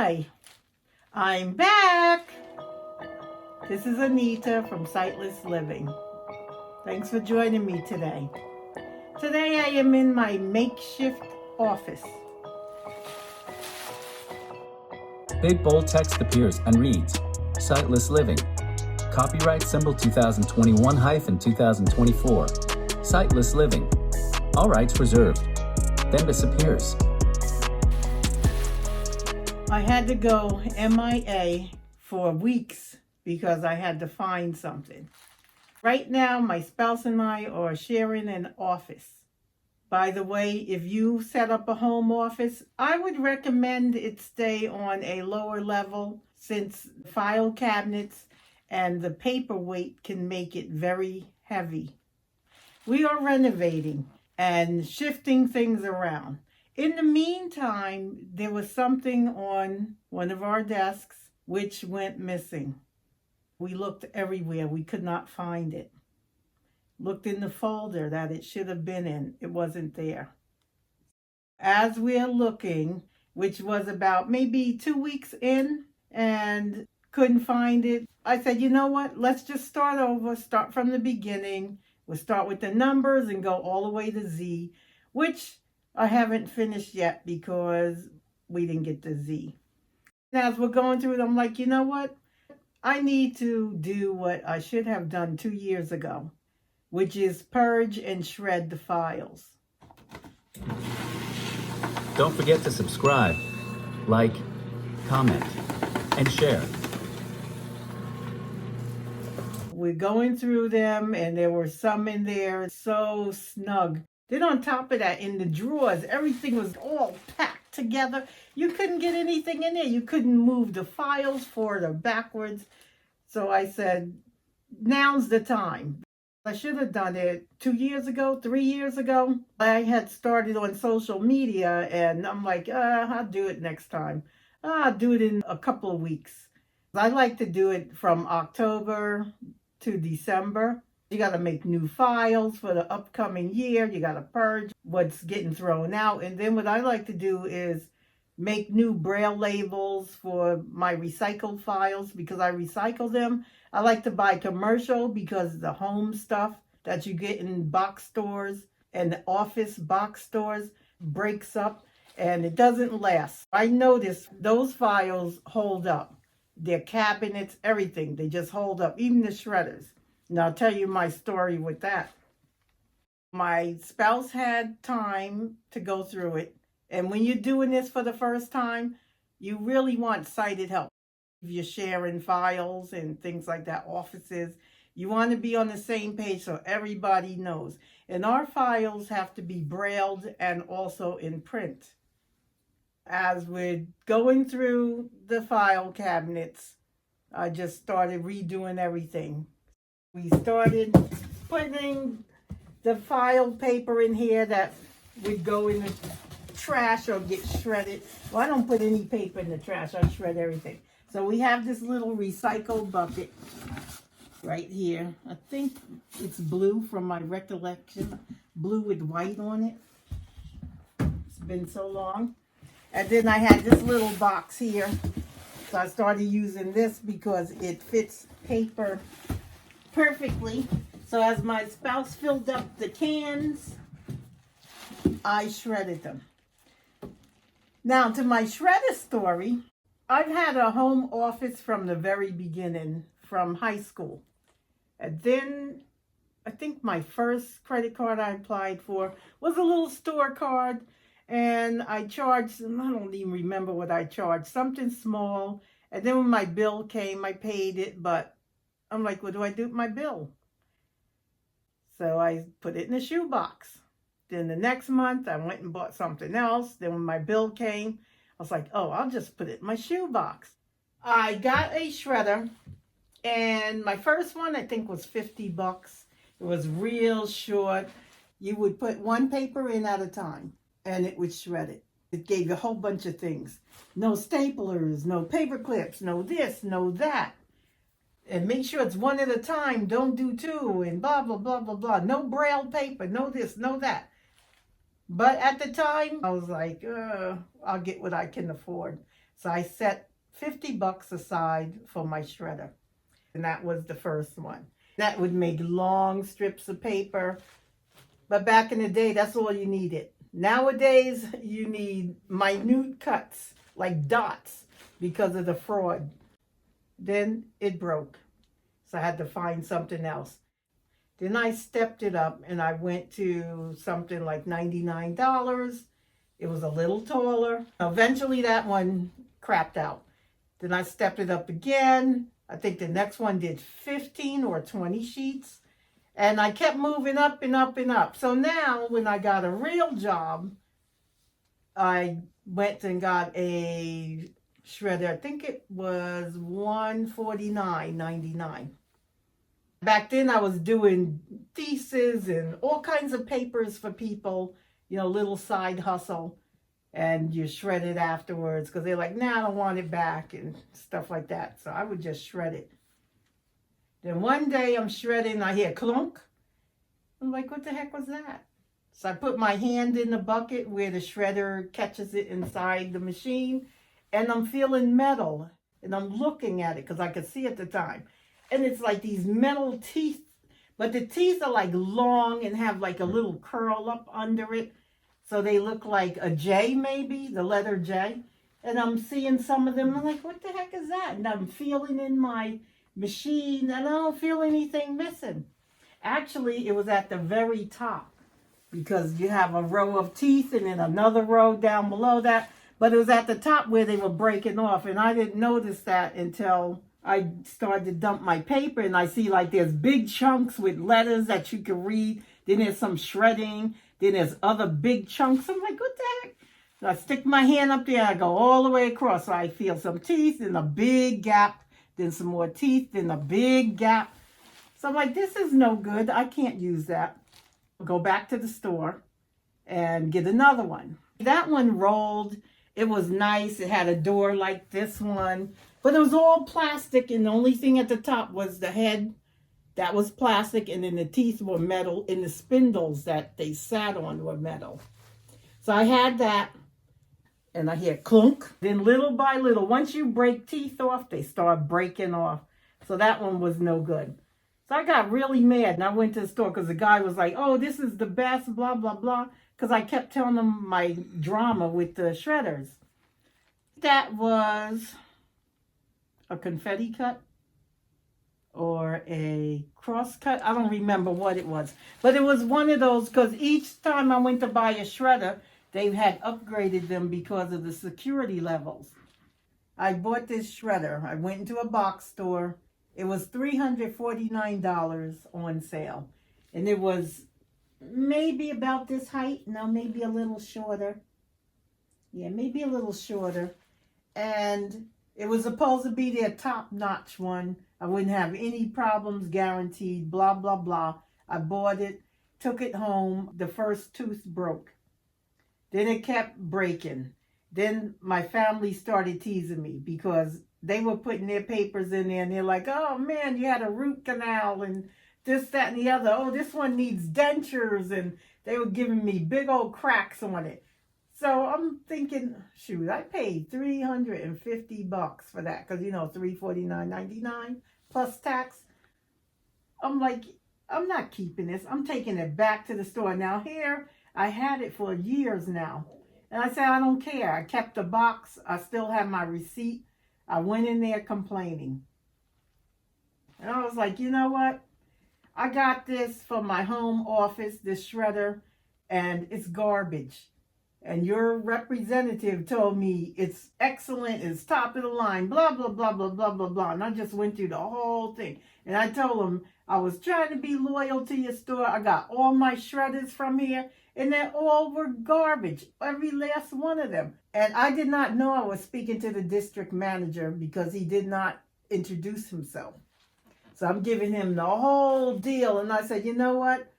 Hi, I'm back. This is Anita from Sightless Living. Thanks for joining me today. Today I am in my makeshift office. Big bold text appears and reads, Sightless Living. Copyright symbol 2021-2024. Sightless Living. All rights reserved. Then disappears. I had to go MIA for weeks because I had to find something. Right now, my spouse and I are sharing an office. By the way, if you set up a home office, I would recommend it stay on a lower level since file cabinets and the paperweight can make it very heavy. We are renovating and shifting things around. In the meantime, there was something on one of our desks which went missing. We looked everywhere. We could not find it. Looked in the folder that it should have been in. It wasn't there. As we're looking, which was about maybe 2 weeks in, and couldn't find it, I said, you know what? Let's just start over, start from the beginning. We'll start with the numbers and go all the way to Z, which I haven't finished yet because we didn't get to Z. And as we're going through it, I'm like, you know what? I need to do what I should have done 2 years ago, which is purge and shred the files. Don't forget to subscribe, like, comment, and share. We're going through them, and there were some in there so snug. Then on top of that, in the drawers, everything was all packed together. You couldn't get anything in there. You couldn't move the files forward or backwards. So I said, now's the time. I should have done it 2 years ago, 3 years ago. I had started on social media, and I'm like, I'll do it next time. I'll do it in a couple of weeks. I like to do it from October to December. You got to make new files for the upcoming year. You got to purge what's getting thrown out. And then what I like to do is make new braille labels for my recycled files because I recycle them. I like to buy commercial because the home stuff that you get in box stores and the office box stores breaks up and it doesn't last. I noticed those files hold up. Their cabinets, everything, they just hold up, even the shredders. And I'll tell you my story with that. My spouse had time to go through it. And when you're doing this for the first time, you really want sighted help. If you're sharing files and things like that, offices, you want to be on the same page so everybody knows. And our files have to be brailled and also in print. As we're going through the file cabinets, I just started redoing everything. We started putting the file paper in here that would go in the trash or get shredded. Well, I don't put any paper in the trash. I shred everything. So we have this little recycled bucket right here. I think it's blue from my recollection. Blue with white on it. It's been so long. And then I had this little box here. So I started using this because it fits paper perfectly. So as my spouse filled up the cans, I shredded them. Now to my shredder story, I've had a home office from the very beginning, from high school. And then I think my first credit card I applied for was a little store card. And I charged, I don't even remember what I charged, something small. And then when my bill came, I paid it. But I'm like, what do I do with my bill? So I put it in a shoebox. Then the next month, I went and bought something else. Then when my bill came, I was like, oh, I'll just put it in my shoebox. I got a shredder, and my first one, I think, was $50. It was real short. You would put one paper in at a time, and it would shred it. It gave you a whole bunch of things. No staplers, no paper clips, no this, no that. And make sure it's one at a time. Don't do two, and blah, blah, blah, blah, blah. No braille paper, no this, no that. But at the time, I was like, I'll get what I can afford. So I set $50 aside for my shredder. And that was the first one. That would make long strips of paper. But back in the day, that's all you needed. Nowadays, you need minute cuts, like dots, because of the fraud. Then it broke. So I had to find something else. Then I stepped it up and I went to something like $99. It was a little taller. Eventually that one crapped out. Then I stepped it up again. I think the next one did 15 or 20 sheets. And I kept moving up and up and up. So now when I got a real job, I went and got a shredder. I think it was $149.99. Back then I was doing theses and all kinds of papers for people, little side hustle. And you shred it afterwards because they're like, nah, I don't want it back and stuff like that. So I would just shred it. Then one day I'm shredding, I hear clunk. I'm like, what the heck was that? So I put my hand in the bucket where the shredder catches it inside the machine, and I'm feeling metal, and I'm looking at it because I could see at the time. And it's like these metal teeth, but the teeth are like long and have like a little curl up under it. So they look like a J, maybe, the letter J. And I'm seeing some of them. I'm like, what the heck is that? And I'm feeling in my machine, and I don't feel anything missing. Actually, it was at the very top because you have a row of teeth and then another row down below that. But it was at the top where they were breaking off. And I didn't notice that until I started to dump my paper, and I see like there's big chunks with letters that you can read. Then there's some shredding. Then there's other big chunks. I'm like, what the heck? So I stick my hand up there. I go all the way across. So I feel some teeth and a big gap. Then some more teeth. Then a big gap. So I'm like, this is no good. I can't use that. Go back to the store and get another one. That one rolled. It was nice. It had a door like this one. But it was all plastic. And the only thing at the top was the head. That was plastic, and then the teeth were metal, and the spindles that they sat on were metal. So I had that, and I hear clunk. Then little by little, once you break teeth off, they start breaking off. So that one was no good. So I got really mad, and I went to the store because the guy was like, oh, this is the best, blah, blah, blah, because I kept telling him my drama with the shredders. That was a confetti cut or a cross cut. I don't remember what it was. But it was one of those, because each time I went to buy a shredder, they had upgraded them because of the security levels. I bought this shredder. I went into a box store. It was $349 on sale. And it was maybe about this height. No, maybe a little shorter. Yeah, maybe a little shorter. And it was supposed to be their top-notch one. I wouldn't have any problems, guaranteed, blah, blah, blah. I bought it, took it home. The first tooth broke. Then it kept breaking. Then my family started teasing me because they were putting their papers in there, and they're like, oh, man, you had a root canal and this, that, and the other. Oh, this one needs dentures. And they were giving me big old cracks on it. So I'm thinking, shoot, I paid $350 for that because, $349.99 plus tax. I'm like, I'm not keeping this. I'm taking it back to the store. Now here, I had it for years now. And I said, I don't care. I kept the box. I still have my receipt. I went in there complaining. And I was like, you know what? I got this from my home office, this shredder, and it's garbage. And your representative told me it's excellent, it's top of the line, blah, blah, blah, blah, blah, blah, blah. And I just went through the whole thing. And I told him I was trying to be loyal to your store. I got all my shredders from here, and they all were garbage, every last one of them. And I did not know I was speaking to the district manager because he did not introduce himself. So I'm giving him the whole deal. And I said, you know what?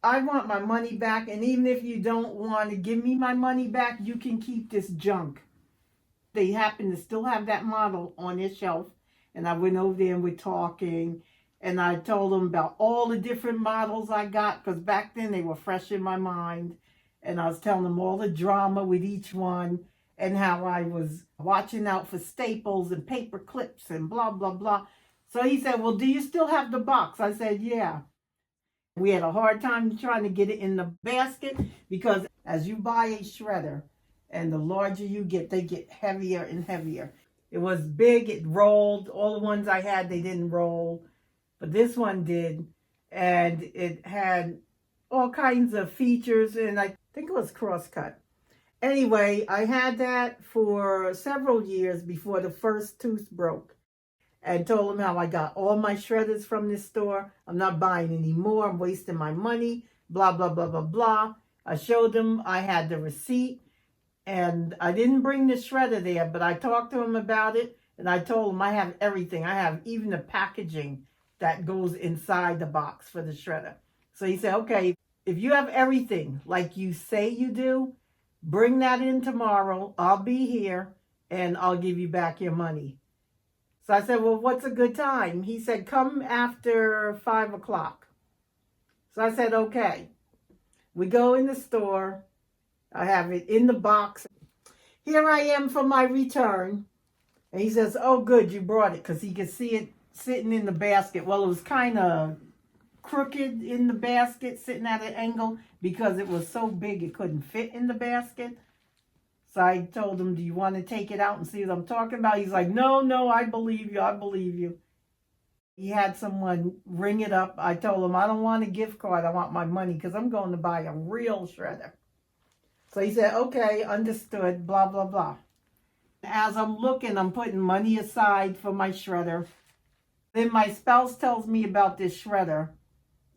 I want my money back, and even if you don't want to give me my money back, you can keep this junk. They happen to still have that model on their shelf, and I went over there and we're talking, and I told them about all the different models I got, because back then they were fresh in my mind, And I was telling him all the drama with each one and how I was watching out for staples and paper clips and blah, blah, blah. So he said, well, do you still have the box? I said, yeah. We had a hard time trying to get it in the basket because as you buy a shredder and the larger you get, they get heavier and heavier. It was big, it rolled. All the ones I had, they didn't roll, but this one did. And it had all kinds of features, and I think it was crosscut. Anyway, I had that for several years before the first tooth broke, and told him how I got all my shredders from this store. I'm not buying any more. I'm wasting my money, blah, blah, blah, blah, blah. I showed him I had the receipt, and I didn't bring the shredder there, but I talked to him about it, and I told him I have everything. I have even the packaging that goes inside the box for the shredder. So he said, okay, if you have everything like you say you do, bring that in tomorrow. I'll be here, and I'll give you back your money. So I said, well, what's a good time? He said, come after 5 o'clock. So I said, okay. We go in the store. I have it in the box. Here I am for my return. And he says, oh, good, you brought it, because he could see it sitting in the basket. Well, it was kind of crooked in the basket, sitting at an angle, because it was so big it couldn't fit in the basket. So I told him, do you want to take it out and see what I'm talking about? He's like, no, I believe you. I believe you. He had someone ring it up. I told him, I don't want a gift card. I want my money because I'm going to buy a real shredder. So he said, okay, understood, blah, blah, blah. As I'm looking, I'm putting money aside for my shredder. Then my spouse tells me about this shredder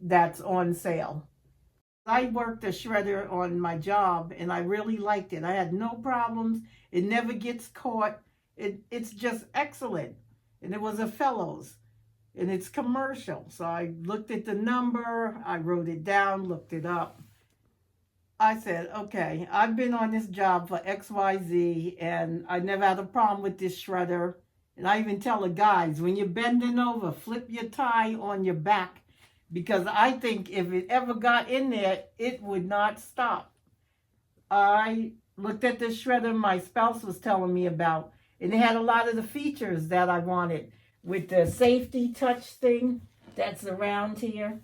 that's on sale. I worked a shredder on my job, and I really liked it. I had no problems. It never gets caught. It's just excellent. And it was a Fellows, and it's commercial. So I looked at the number. I wrote it down, looked it up. I said, okay, I've been on this job for XYZ, and I never had a problem with this shredder. And I even tell the guys, when you're bending over, flip your tie on your back, because I think if it ever got in there, it would not stop. I looked at the shredder my spouse was telling me about, and it had a lot of the features that I wanted, with the safety touch thing that's around here.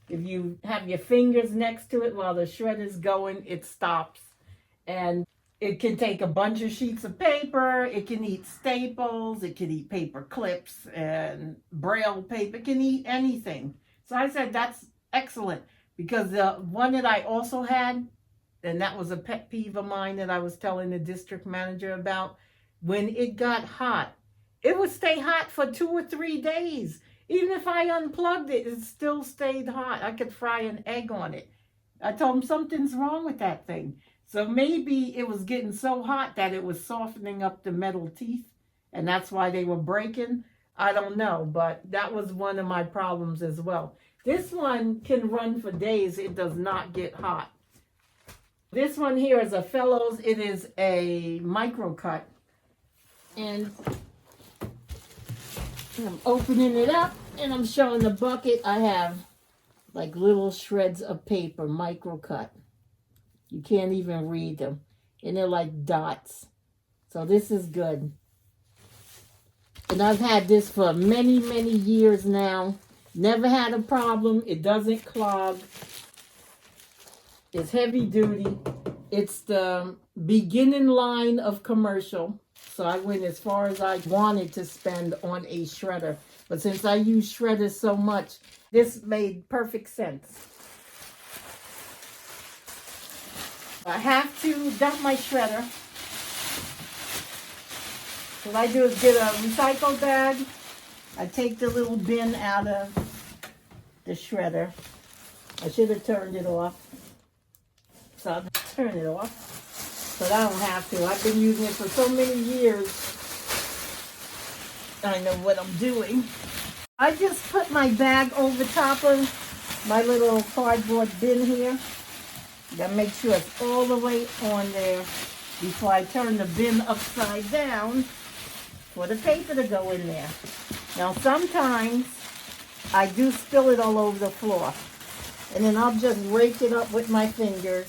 If you have your fingers next to it while the shredder's going, it stops. And it can take a bunch of sheets of paper. It can eat staples. It can eat paper clips and Braille paper. It can eat anything. So I said, that's excellent, because the one that I also had, and that was a pet peeve of mine that I was telling the district manager about, when it got hot, it would stay hot for 2 or 3 days. Even if I unplugged it, it still stayed hot. I could fry an egg on it. I told him something's wrong with that thing. So maybe it was getting so hot that it was softening up the metal teeth, and that's why they were breaking. I don't know, but that was one of my problems as well. This one can run for days. It does not get hot. This one here is a Fellows. It is a micro cut. And I'm opening it up, and I'm showing the bucket. I have like little shreds of paper, micro cut. You can't even read them. And they're like dots. So this is good. And I've had this for many, many years now. Never had a problem. It doesn't clog. It's heavy duty. It's the beginning line of commercial. So I went as far as I wanted to spend on a shredder. But since I use shredders so much, this made perfect sense. I have to dump my shredder. What I do is get a recycle bag. I take the little bin out of the shredder. I should have turned it off. So I'll turn it off. But I don't have to. I've been using it for so many years. I know what I'm doing. I just put my bag over top of my little cardboard bin here. Gotta make sure it's all the way on there before I turn the bin upside down for the paper to go in there. Now sometimes I do spill it all over the floor, and then I'll just rake it up with my fingers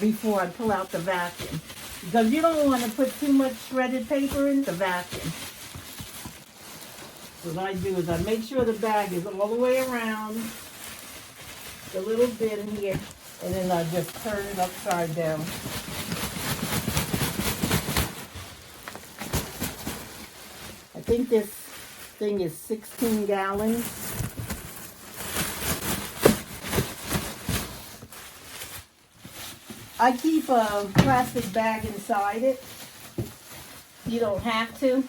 before I pull out the vacuum. Because you don't want to put too much shredded paper in the vacuum. So what I do is I make sure the bag is all the way around the little bin here, and then I just turn it upside down. I think this thing is 16 gallons. I keep a plastic bag inside it. You don't have to,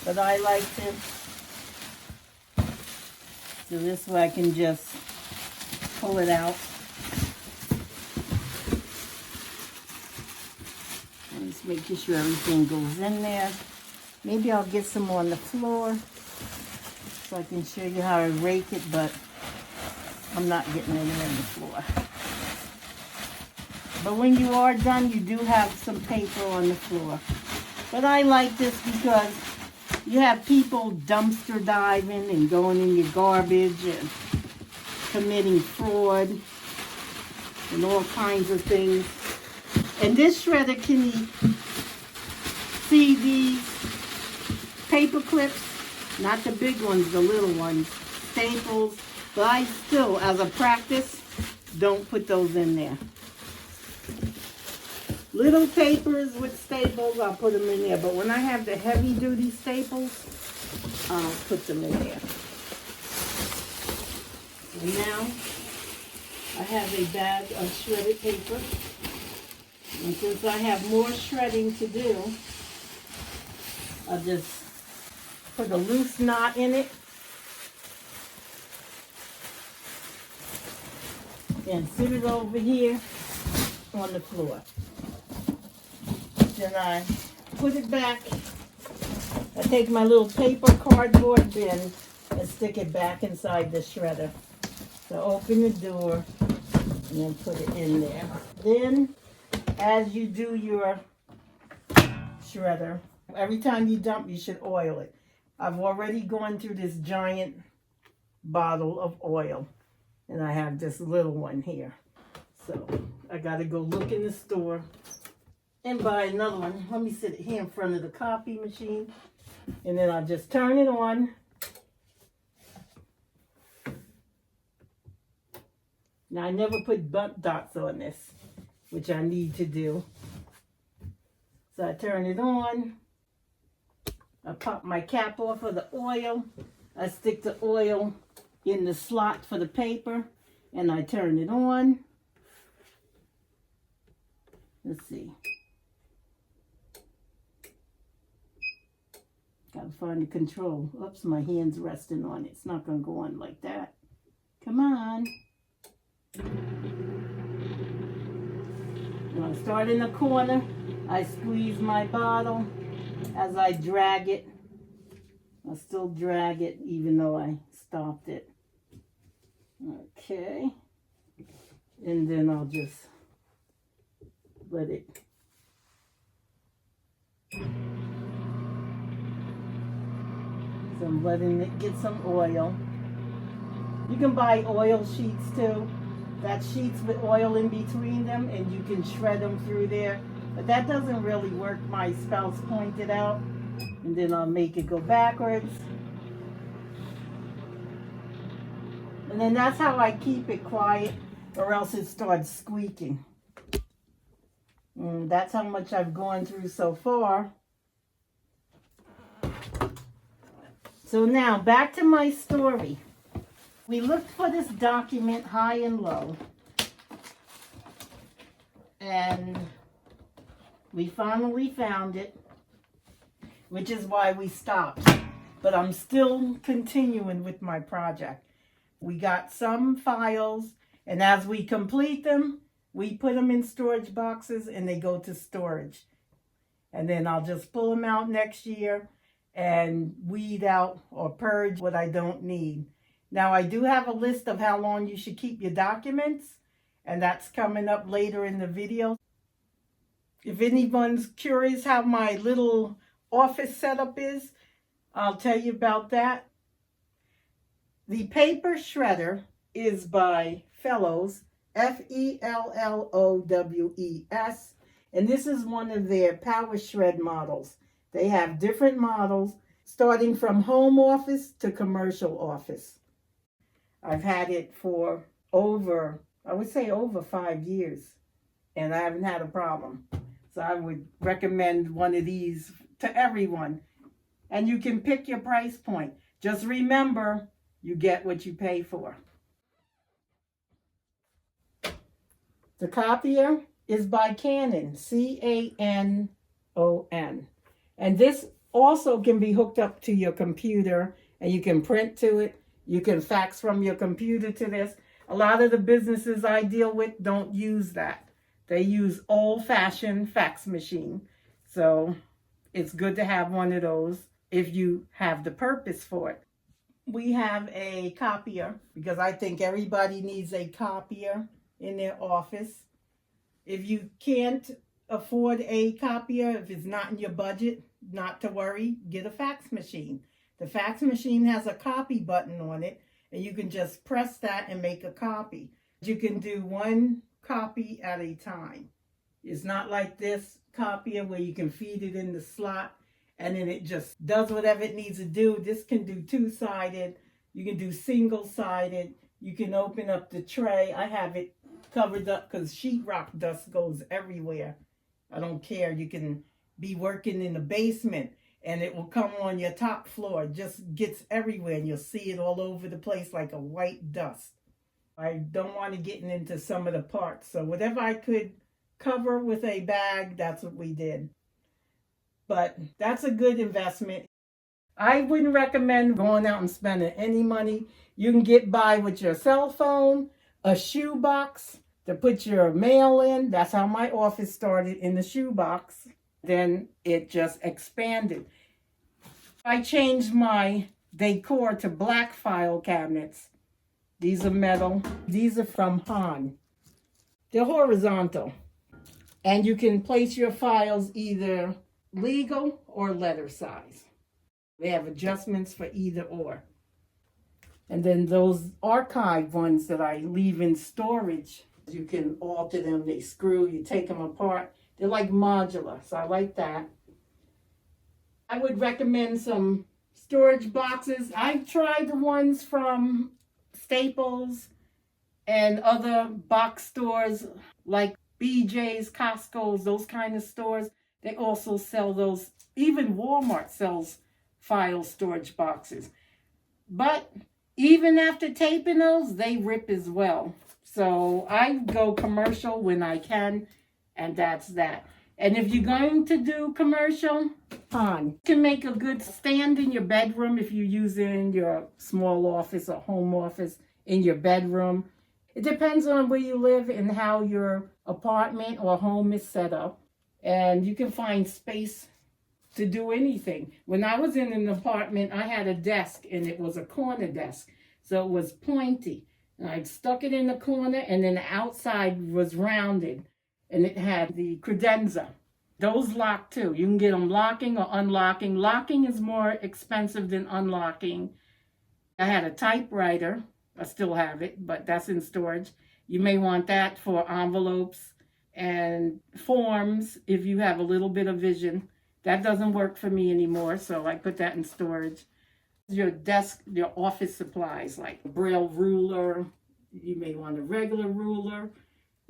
but I like to. So this way I can just pull it out. And just making sure everything goes in there. Maybe I'll get some on the floor so I can show you how I rake it, but I'm not getting any on the floor. But when you are done, you do have some paper on the floor. But I like this because you have people dumpster diving and going in your garbage and committing fraud and all kinds of things. And this shredder can eat. See these paper clips? Not the big ones, the little ones. Staples. But I still, as a practice, don't put those in there. Little papers with staples, I'll put them in there. But when I have the heavy duty staples, I'll put them in there. And now, I have a bag of shredded paper. And since I have more shredding to do, I'll just put a loose knot in it. And sit it over here on the floor. Then I put it back. I take my little paper cardboard bin and stick it back inside the shredder. So open the door and then put it in there. Then, as you do your shredder, every time you dump, you should oil it. I've already gone through this giant bottle of oil, and I have this little one here. So I gotta go look in the store and buy another one. Let me sit it here in front of the copy machine, and then I'll just turn it on. Now I never put bump dots on this, which I need to do. So I turn it on. I pop my cap off of the oil. I stick the oil in the slot for the paper, and I turn it on. Let's see. Gotta find the control. Oops, my hand's resting on it. It's not gonna go on like that. Come on. When I start in the corner, I squeeze my bottle as I drag it. I still drag it even though I stopped it. Okay. And then I'll just let it. So I'm letting it get some oil. You can buy oil sheets too. That sheets with oil in between them, and you can shred them through there. But that doesn't really work, my spouse pointed out. And then I'll make it go backwards. And then that's how I keep it quiet, or else it starts squeaking. And that's how much I've gone through so far. So now, back to my story. We looked for this document high and low. And we finally found it, which is why we stopped. But I'm still continuing with my project. We got some files, and as we complete them, we put them in storage boxes and they go to storage. And then I'll just pull them out next year and weed out or purge what I don't need. Now, I do have a list of how long you should keep your documents, and that's coming up later in the video. If anyone's curious how my little office setup is, I'll tell you about that. The paper shredder is by Fellows. Fellowes. And this is one of their power shred models. They have different models starting from home office to commercial office. I've had it for I would say over 5 years, and I haven't had a problem. So I would recommend one of these to everyone. And you can pick your price point. Just remember, you get what you pay for. The copier is by Canon, Canon. And this also can be hooked up to your computer, and you can print to it. You can fax from your computer to this. A lot of the businesses I deal with don't use that. They use old-fashioned fax machine. So it's good to have one of those if you have the purpose for it. We have a copier because I think everybody needs a copier in their office. If you can't afford a copier, if it's not in your budget, not to worry, get a fax machine. The fax machine has a copy button on it, and you can just press that and make a copy. You can do one copy at a time. It's not like this copier where you can feed it in the slot and then it just does whatever it needs to do. This can do two-sided. You can do single-sided. You can open up the tray. I have it covered up because sheetrock dust goes everywhere. I don't care. You can be working in the basement and it will come on your top floor. It just gets everywhere and you'll see it all over the place like a white dust. I don't want to get into some of the parts. So whatever I could cover with a bag, that's what we did. But that's a good investment. I wouldn't recommend going out and spending any money. You can get by with your cell phone, a shoe box to put your mail in. That's how my office started, in the shoe box. Then it just expanded. I changed my decor to black file cabinets. These are metal. These are from Han. They're horizontal. And you can place your files either legal or letter size. They have adjustments for either or. And then those archive ones that I leave in storage, you can alter them. They screw, you take them apart. They're like modular, so I like that. I would recommend some storage boxes. I've tried the ones from Staples and other box stores like BJ's, Costco's, those kind of stores. They also sell those. Even Walmart sells file storage boxes. But even after taping those, they rip as well. So I go commercial when I can, and that's that. And if you're going to do commercial, you can make a good stand in your bedroom if you're using your small office or home office in your bedroom. It depends on where you live and how your apartment or home is set up. And you can find space to do anything. When I was in an apartment, I had a desk, and it was a corner desk. So it was pointy. And I stuck it in the corner, and then the outside was rounded. And it had the credenza. Those lock too. You can get them locking or unlocking. Locking is more expensive than unlocking. I had a typewriter. I still have it, but that's in storage. You may want that for envelopes and forms if you have a little bit of vision. That doesn't work for me anymore, so I put that in storage. Your desk, your office supplies like a Braille ruler. You may want a regular ruler.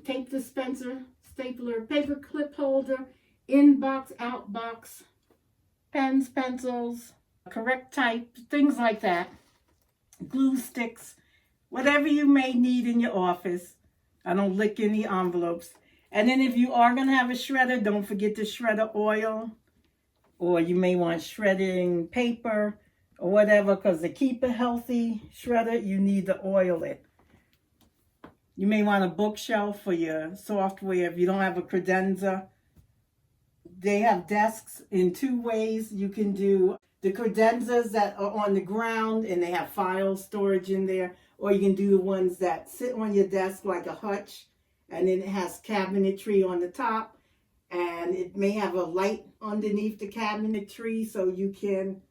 Tape dispenser, stapler, paper clip holder, in-box, out-box, pens, pencils, correct type, things like that. Glue sticks, whatever you may need in your office. I don't lick any envelopes. And then if you are going to have a shredder, don't forget the shredder oil. Or you may want shredding paper or whatever, because to keep a healthy shredder, you need to oil it. You may want a bookshelf for your software if you don't have a credenza. They have desks in two ways. You can do the credenzas that are on the ground and they have file storage in there, or you can do the ones that sit on your desk like a hutch, and then it has cabinetry on the top, and it may have a light underneath the cabinetry so you can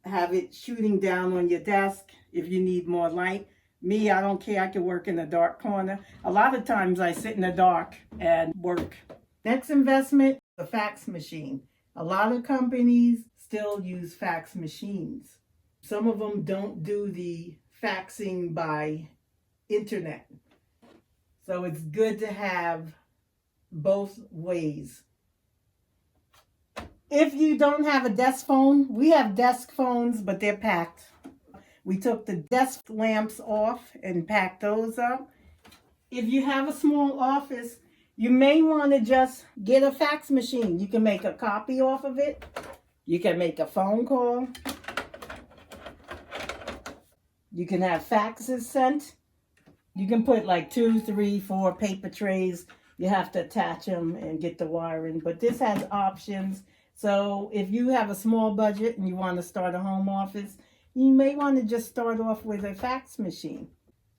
have it shooting down on your desk if you need more light. Me, I don't care. I can work in a dark corner. A lot of times I sit in the dark and work. Next investment, the fax machine. A lot of companies still use fax machines. Some of them don't do the faxing by internet. So it's good to have both ways. If you don't have a desk phone, we have desk phones, but they're packed. We took the desk lamps off and packed those up. If you have a small office, you may want to just get a fax machine. You can make a copy off of it. You can make a phone call. You can have faxes sent. You can put like 2, 3, 4 paper trays. You have to attach them and get the wiring. But this has options. So if you have a small budget and you want to start a home office, you may want to just start off with a fax machine.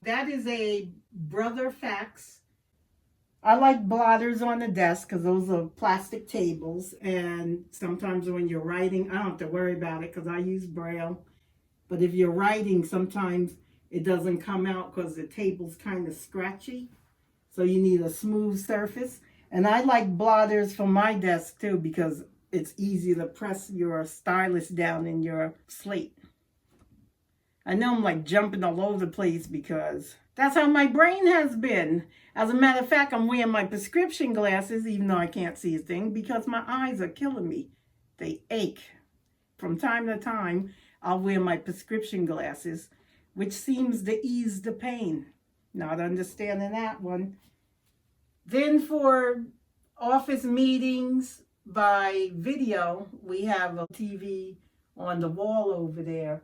That is a Brother fax. I like blotters on the desk because those are plastic tables. And sometimes when you're writing, I don't have to worry about it because I use Braille. But if you're writing, sometimes it doesn't come out because the table's kind of scratchy. So you need a smooth surface. And I like blotters for my desk too because it's easy to press your stylus down in your slate. I know I'm like jumping all over the place because that's how my brain has been. As a matter of fact, I'm wearing my prescription glasses even though I can't see a thing because my eyes are killing me. They ache. From time to time, I'll wear my prescription glasses, which seems to ease the pain. Not understanding that one. Then for office meetings by video, we have a TV on the wall over there.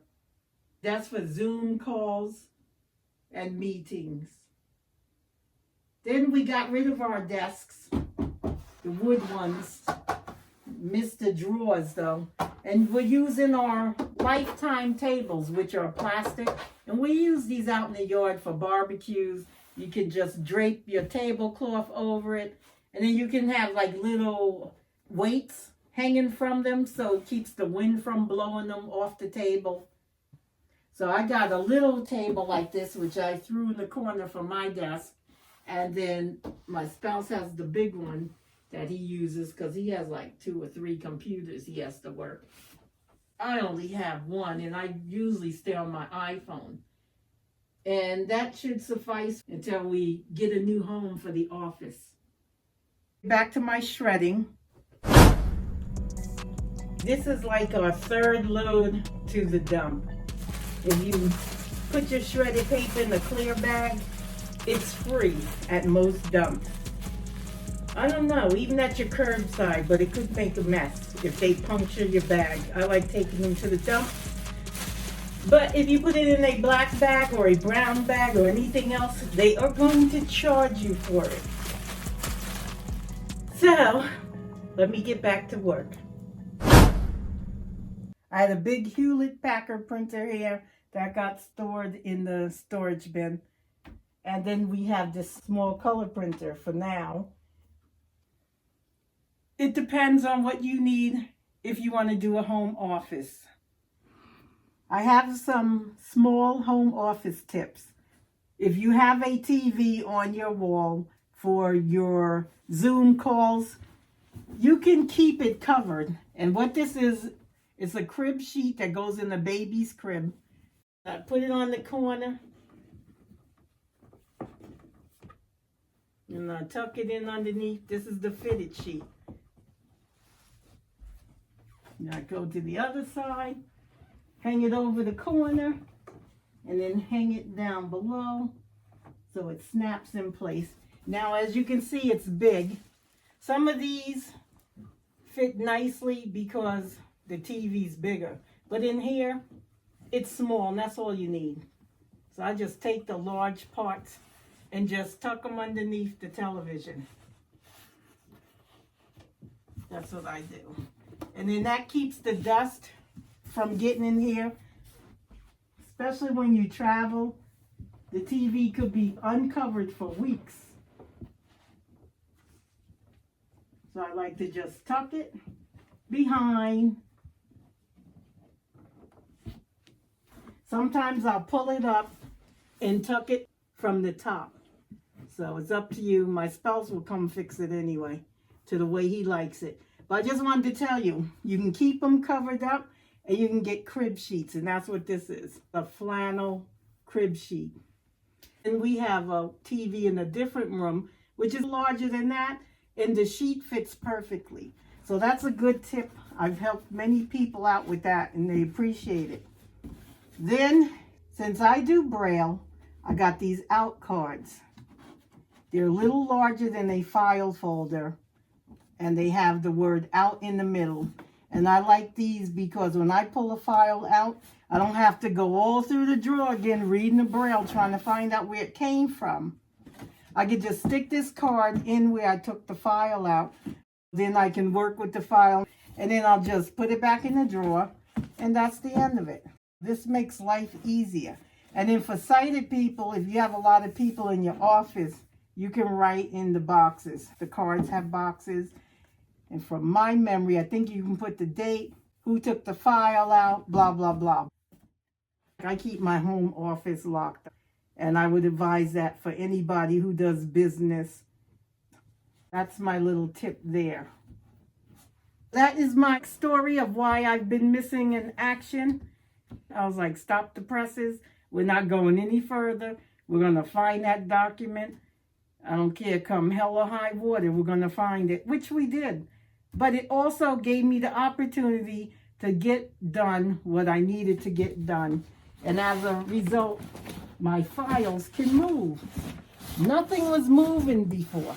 That's for Zoom calls and meetings. Then we got rid of our desks, the wood ones. Missed the drawers though. And we're using our lifetime tables, which are plastic. And we use these out in the yard for barbecues. You can just drape your tablecloth over it. And then you can have like little weights hanging from them so it keeps the wind from blowing them off the table. So I got a little table like this, which I threw in the corner for my desk. And then my spouse has the big one that he uses because he has like 2 or 3 computers he has to work. I only have one and I usually stay on my iPhone. And that should suffice until we get a new home for the office. Back to my shredding. This is like our 3rd load to the dump. If you put your shredded paper in a clear bag, it's free at most dumps. I don't know, even at your curbside, but it could make a mess if they puncture your bag. I like taking them to the dump. But if you put it in a black bag or a brown bag or anything else, they are going to charge you for it. So, let me get back to work. I had a big Hewlett-Packard printer here that got stored in the storage bin. And then we have this small color printer for now. It depends on what you need if you want to do a home office. I have some small home office tips. If you have a TV on your wall for your Zoom calls, you can keep it covered. And what this is a crib sheet that goes in the baby's crib. I put it on the corner. And I tuck it in underneath. This is the fitted sheet. Now I go to the other side, hang it over the corner, and then hang it down below so it snaps in place. Now as you can see, it's big. Some of these fit nicely because the TV's bigger. But in here, it's small and that's all you need. So I just take the large parts and just tuck them underneath the television. That's what I do. And then that keeps the dust from getting in here. Especially when you travel, the TV could be uncovered for weeks. So I like to just tuck it behind. Sometimes I'll pull it up and tuck it from the top. So it's up to you. My spouse will come fix it anyway, to the way he likes it. But I just wanted to tell you, you can keep them covered up and you can get crib sheets. And that's what this is, a flannel crib sheet. And we have a TV in a different room, which is larger than that. And the sheet fits perfectly. So that's a good tip. I've helped many people out with that and they appreciate it. Then, since I do Braille, I got these out cards. They're a little larger than a file folder, and they have the word out in the middle. And I like these because when I pull a file out, I don't have to go all through the drawer again reading the Braille trying to find out where it came from. I could just stick this card in where I took the file out. Then I can work with the file, and then I'll just put it back in the drawer, and that's the end of it. This makes life easier. And then for sighted people, if you have a lot of people in your office, you can write in the boxes. The cards have boxes. And from my memory, I think you can put the date, who took the file out, blah, blah, blah. I keep my home office locked. And I would advise that for anybody who does business. That's my little tip there. That is my story of why I've been missing in action. I was like, stop the presses. We're not going any further. We're going to find that document. I don't care, come hell or high water, we're going to find it, which we did. But it also gave me the opportunity to get done what I needed to get done. And as a result, my files can move. Nothing was moving before.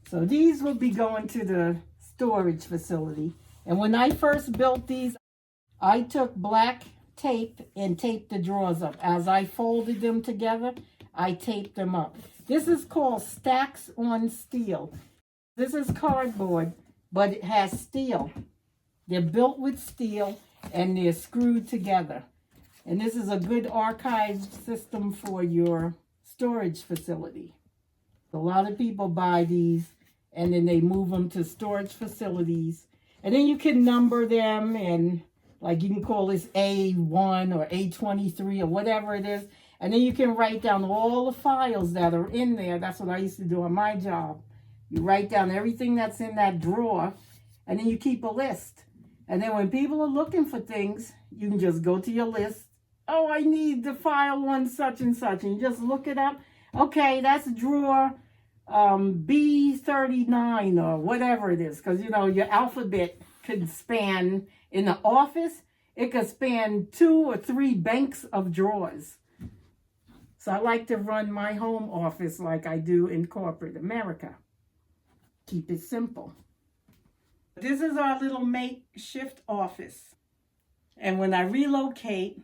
So these will be going to the storage facility. And when I first built these, I took black tape and taped the drawers up. As I folded them together, I taped them up. This is called stacks on steel. This is cardboard, but it has steel. They're built with steel and they're screwed together. And this is a good archive system for your storage facility. A lot of people buy these and then they move them to storage facilities. And then you can number them, and like you can call this A1 or A23 or whatever it is. And then you can write down all the files that are in there. That's what I used to do on my job. You write down everything that's in that drawer, and then you keep a list. And then when people are looking for things, you can just go to your list. Oh, I need the file on such and such. And you just look it up. Okay, that's drawer B39 or whatever it is. Because, you know, your alphabet could span, in the office, it could span 2 or 3 banks of drawers. So I like to run my home office like I do in corporate America. Keep it simple. This is our little makeshift office. And when I relocate,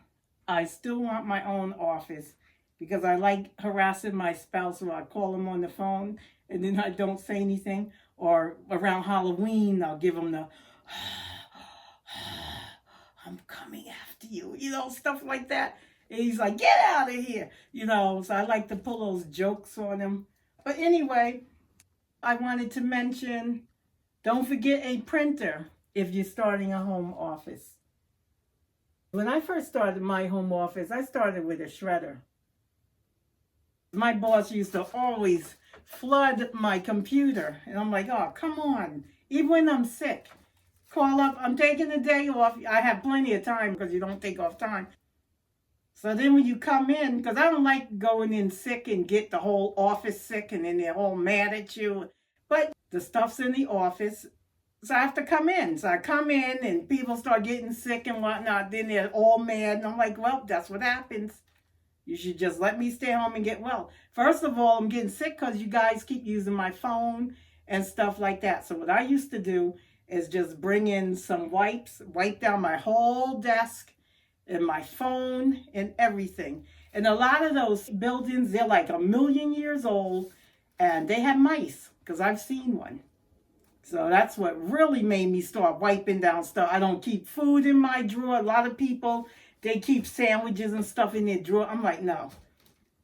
I still want my own office because I like harassing my spouse, so I call him on the phone and then I don't say anything. Or around Halloween, I'll give him the, I'm coming after you, you know, stuff like that. And he's like, get out of here, you know. So I like to pull those jokes on him. But anyway, I wanted to mention, don't forget a printer if you're starting a home office. When I first started my home office, I started with a Shreadder. My boss used to always flood my computer. And I'm like, oh, come on. Even when I'm sick, call up, I'm taking a day off. I have plenty of time because you don't take off time. So then when you come in, because I don't like going in sick and get the whole office sick and then they're all mad at you. But the stuff's in the office, so I have to come in. So I come in and people start getting sick and whatnot. Then they're all mad. And I'm like, well, that's what happens. You should just let me stay home and get well. First of all, I'm getting sick because you guys keep using my phone and stuff like that. So what I used to do is just bring in some wipes, wipe down my whole desk and my phone and everything. And a lot of those buildings, they're like 1,000,000 years old and they have mice because I've seen one. So that's what really made me start wiping down stuff. I don't keep food in my drawer. A lot of people, they keep sandwiches and stuff in their drawer. I'm like, no.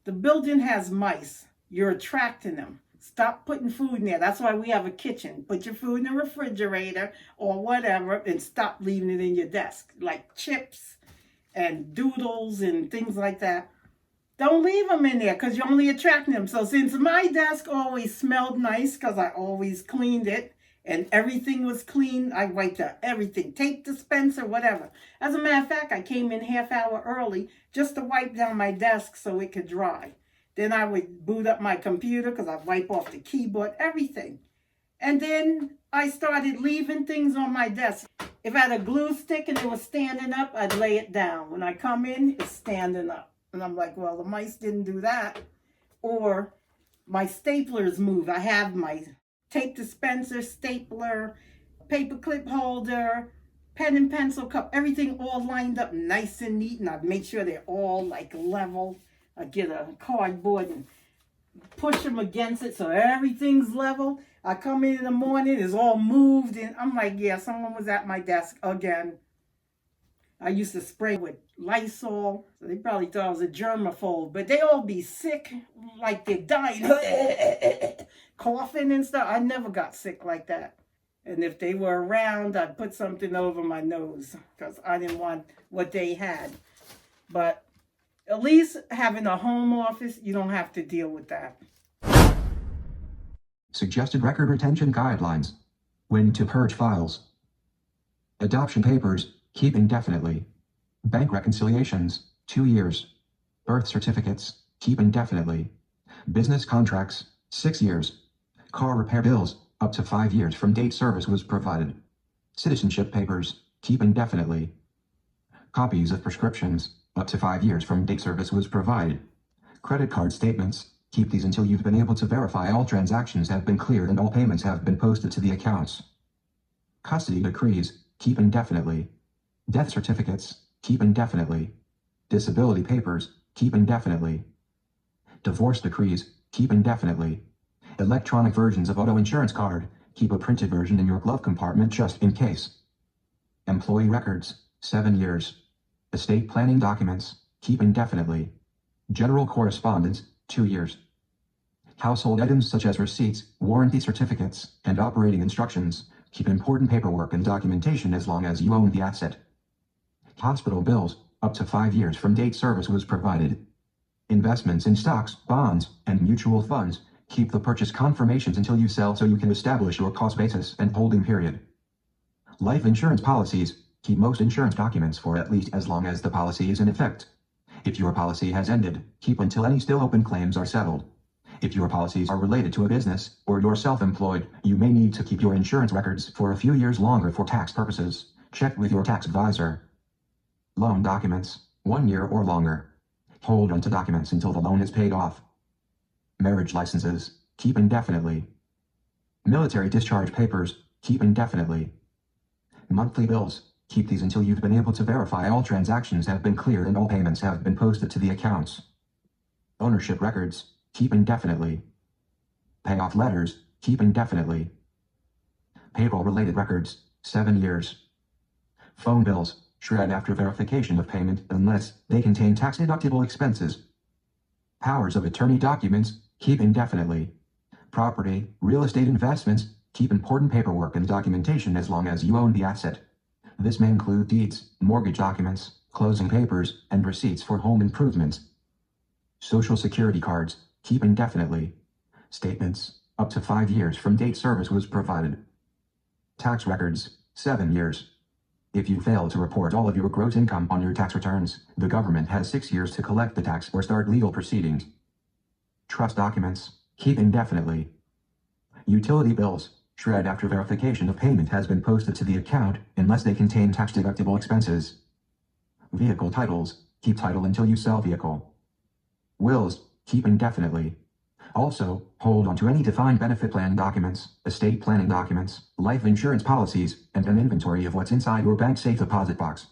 The building has mice. You're attracting them. Stop putting food in there. That's why we have a kitchen. Put your food in the refrigerator or whatever and stop leaving it in your desk. Like chips and doodles and things like that. Don't leave them in there because you're only attracting them. So since my desk always smelled nice because I always cleaned it and everything was clean, I wiped out everything, tape dispenser, whatever. As a matter of fact, I came in half hour early just to wipe down my desk so it could dry. Then I would boot up my computer because I wipe off the keyboard, everything. And then I started leaving things on my desk. If I had a glue stick and it was standing up, I'd lay it down. When I come in, it's standing up. And I'm like, well, the mice didn't do that. Or my staplers moved. I have my tape dispenser, stapler, paper clip holder, pen and pencil cup, everything all lined up nice and neat. And I'd make sure they're all like level. I'd get a cardboard and push them against it so everything's level. I come in the morning, it's all moved. And I'm like, yeah, someone was at my desk again. I used to spray with Lysol, so they probably thought I was a germaphobe, but they all be sick, like they're dying, coughing and stuff. I never got sick like that. And if they were around, I'd put something over my nose because I didn't want what they had. But at least having a home office, you don't have to deal with that. Suggested record retention guidelines. When to purge files. Adoption papers, keep indefinitely. Bank reconciliations, 2 years. Birth certificates, keep indefinitely. Business contracts, 6 years. Car repair bills, up to 5 years from date service was provided. Citizenship papers, keep indefinitely. Copies of prescriptions, up to 5 years from date service was provided. Credit card statements, keep these until you've been able to verify all transactions have been cleared and all payments have been posted to the accounts. Custody decrees, keep indefinitely. Death certificates, keep indefinitely. Disability papers, keep indefinitely. Divorce decrees, keep indefinitely. Electronic versions of auto insurance card, keep a printed version in your glove compartment just in case. Employee records, 7 years. Estate planning documents, keep indefinitely. General correspondence, 2 years. Household items such as receipts, warranty certificates, and operating instructions, keep important paperwork and documentation as long as you own the asset. Hospital bills, up to 5 years from date service was provided. Investments in stocks, bonds, and mutual funds, keep the purchase confirmations until you sell so you can establish your cost basis and holding period. Life insurance policies, keep most insurance documents for at least as long as the policy is in effect. If your policy has ended, keep until any still open claims are settled. If your policies are related to a business, or you're self-employed, you may need to keep your insurance records for a few years longer for tax purposes. Check with your tax advisor. Loan documents, 1 year or longer. Hold onto documents until the loan is paid off. Marriage licenses, keep indefinitely. Military discharge papers, keep indefinitely. Monthly bills, keep these until you've been able to verify all transactions have been cleared and all payments have been posted to the accounts. Ownership records, keep indefinitely. Payoff letters, keep indefinitely. Payroll-related records, 7 years. Phone bills, shred after verification of payment unless they contain tax-deductible expenses. Powers of attorney documents, keep indefinitely. Property, real estate investments, keep important paperwork and documentation as long as you own the asset. This may include deeds, mortgage documents, closing papers, and receipts for home improvements. Social security cards, keep indefinitely. Statements, up to 5 years from date service was provided. Tax records, 7 years. If you fail to report all of your gross income on your tax returns, the government has 6 years to collect the tax or start legal proceedings. Trust documents, keep indefinitely. Utility bills, shred after verification of payment has been posted to the account unless they contain tax-deductible expenses. Vehicle titles, keep title until you sell vehicle. Wills, keep indefinitely. Also, hold on to any defined benefit plan documents, estate planning documents, life insurance policies, and an inventory of what's inside your bank safe deposit box.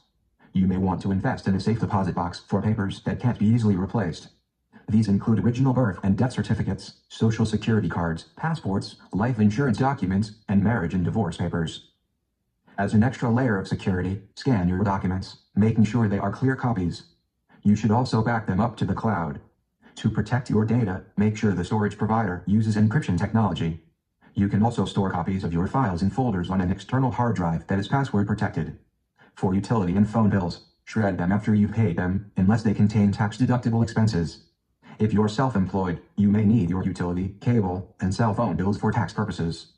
You may want to invest in a safe deposit box for papers that can't be easily replaced. These include original birth and death certificates, social security cards, passports, life insurance documents, and marriage and divorce papers. As an extra layer of security, scan your documents, making sure they are clear copies. You should also back them up to the cloud. To protect your data, make sure the storage provider uses encryption technology. You can also store copies of your files in folders on an external hard drive that is password protected. For utility and phone bills, shred them after you've paid them, unless they contain tax-deductible expenses. If you're self-employed, you may need your utility, cable, and cell phone bills for tax purposes.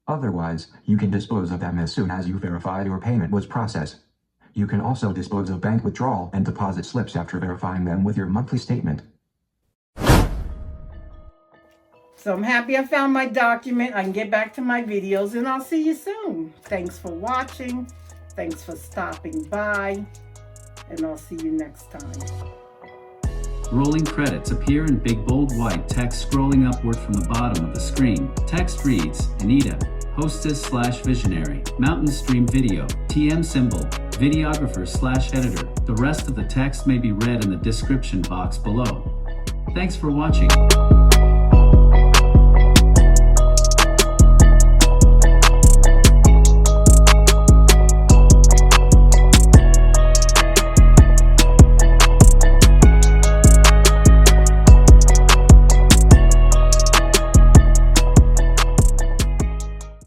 Otherwise, you can dispose of them as soon as you verify your payment was processed. You can also dispose of bank withdrawal and deposit slips after verifying them with your monthly statement. So I'm happy I found my document. I can get back to my videos, and I'll see you soon. Thanks for watching. Thanks for stopping by, and I'll see you next time. Rolling credits appear in big bold white text scrolling upward from the bottom of the screen. Text reads, Anita, hostess/visionary, mountain stream video, TM symbol, videographer/editor. The rest of the text may be read in the description box below. Thanks for watching.